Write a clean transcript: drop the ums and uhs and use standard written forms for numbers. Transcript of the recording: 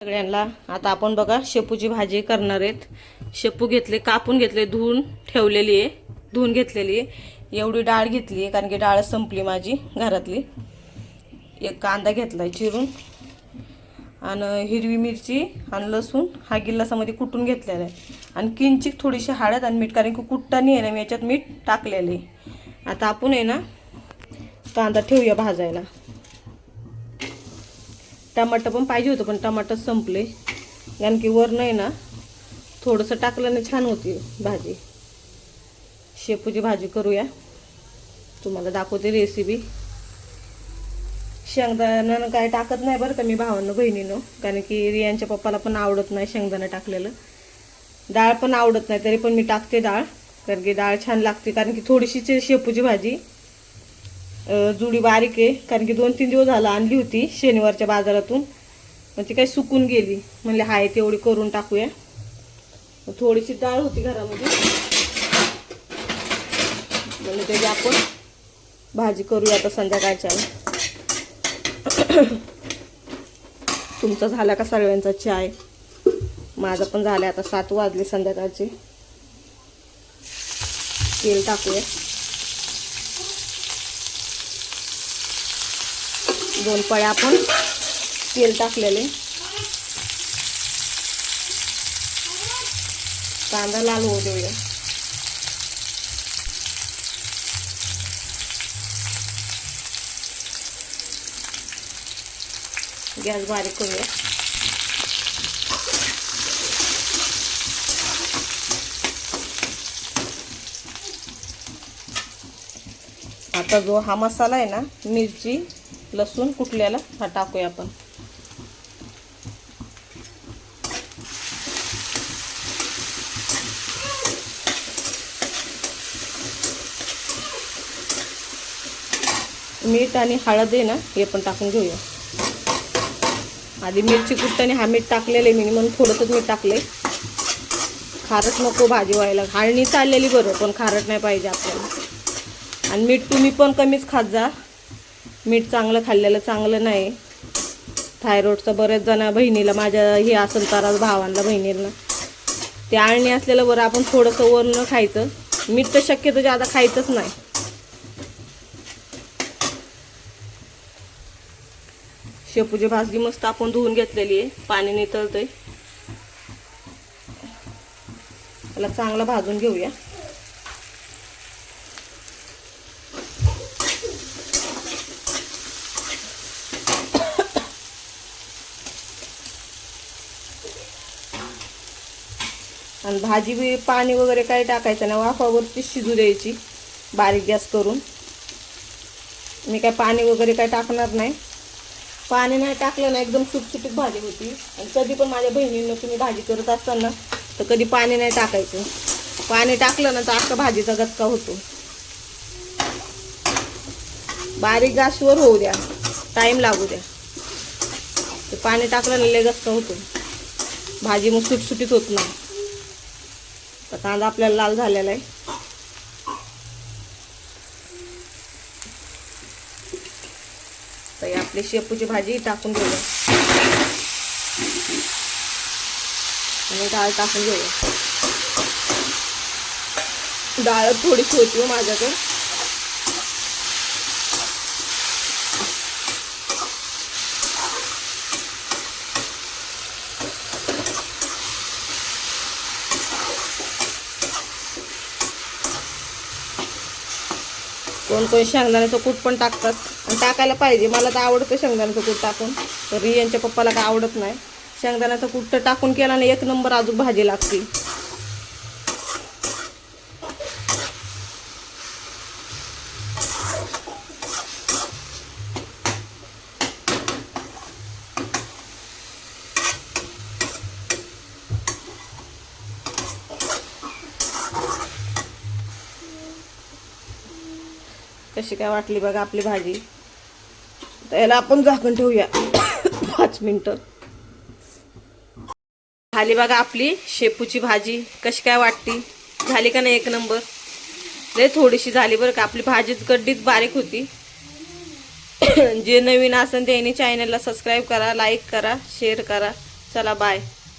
सगळ्यांना आता आपण बघा शेपूची भाजी करणार आहेत। शेपू घेतले, कापून घेतले, धुवून ठेवलेली आहे, धुवून घेतलेली आहे। एवढी डाळ घेतली आहे कारण की डाळ संपली माझी घरातली। एक कांदा घेतलाय चिरून आणि हिरवी मिरची आणि लसूण हा गिलासामध्ये कुटून घेतलेला आहे आणि किंचित थोडीशी हळद आणि मीठ कारण की कुटताना आहे ना मी याच्यात मीठ टाकलेले आहे। आता आपण आहे ना कांदा ठेवूया भाजायला। टमाटर पण पाहिजे होतं पण टमाटर संपले कारण की वर नाही ना थोडंसं टाकलं ना छान होती भाजी। शेपूची भाजी करूया, तुम्हाला दाखवते रेसिपी। शेंगदाणा काय टाकत नाही बरं का मी भावांनो बहिणीनो, कारण की रियांच्या पप्पाला पण आवडत नाही शेंगदाणा टाकलेलं। डाळ पण आवडत नाही तरी पण मी टाकते डाळ, कारण की डाळ छान लागते। कारण की थोडीशीच शेपूची भाजी जुडी बारीक आहे, कारण की 2-3 दिवस झाला आणली होती शनिवारच्या बाजारातून, पण ती काही सुकून गेली। म्हणले हाय तेवढी करून टाकूया। थोडीशी डाळ होती घरामध्ये म्हणजे त्याची आपण भाजी करूया आता संध्याकाळच्या। तुमचा झाला का सगळ्यांचा चाय? माझा पण झाला। आता 7 वाजले संध्याकाळचे। तेल टाकूया, 2 पळ्या आपण तेल टाकलेले। कांदा लाल होऊ देऊया। गॅस बारीक करूया। आता जो हा मसाला आहे ना मिरची लसूण कुटलेला हा टाकूया आपण। मीठ आणि हळद आहे ना हे पण टाकून घेऊया। आधी मिरची कुटताना हा मीठ टाकलेले मी, म्हणून थोडंसं मीठ टाकले। खारट नको भाजी व्हायला, हाळणी चाललेली बरं पण खारट नाही पाहिजे आपल्याला। आणि मीठ तुम्ही पण कमीच खात जा, मीठ चांगलं खाल्लेलं चांगलं नाही। थायरॉइडचं बऱ्याच जण बहिणीला माझ्या हे असेल तर भावांना बहिणीला ते आळणी असलेलं बरं। आपण थोडंसं वरण खायचं, मीठ तर शक्यतो जादा खायचंच नाही। शेपूची भाजी मस्त आपण धुवून घेतलेली आहे, पाणी नितळतंय। त्याला चांगलं भाजून घेऊया। आणि भाजी बी पाणी वगैरे काही टाकायचं नाही, वाफावरती शिजू द्यायची बारीक गॅस करून। मी काय पाणी वगैरे काय टाकणार नाही, पाणी नाही टाकलं ना एकदम सुटसुटीत भाजी होती। आणि कधी पण माझ्या बहिणींना तुम्ही भाजी करत असताना तर कधी पाणी नाही टाकायचं, पाणी टाकलं ना तर अख्खा भाजीचा गचका होतो। बारीक गॅसवर होऊ द्या, टाइम लागू द्या, ते पाणी टाकलं ना लय गचका होतो भाजी, मग सुटसुटीत होत नाही। तर कांदा आपल्याला लाल झालेला आहे, तर आपली शेपूची भाजी टाकून घेऊया आणि डाळ टाकून घेऊया। डाळ थोडीशी होती माझ्याकडे, कोण कोण शेंगदाण्याचं कूट पण टाकतात आणि टाकायला पाहिजे। मला तर आवडतं शेंगदाण्याचं कूट टाकून, तर रियांच्या पप्पाला काय आवडत नाही। शेंगदाण्याचं कूट तर टाकून केला ना एक नंबर अजून भाजी लागते। कशी काय वाटली बघा आपली भाजी। तर याला आपण झाकण ठेवूया 5 मिनिटं। झाली बघा आपली शेपूची भाजी, कशी काय वाटती? झाली का नाही एक नंबर? लय थोडीशी झाली बरं का, आपली भाजीच गड्डीच बारीक होती। जे नवीन असेल त्यांनी चॅनलला सबस्क्राईब करा, लाईक करा, शेअर करा। चला बाय.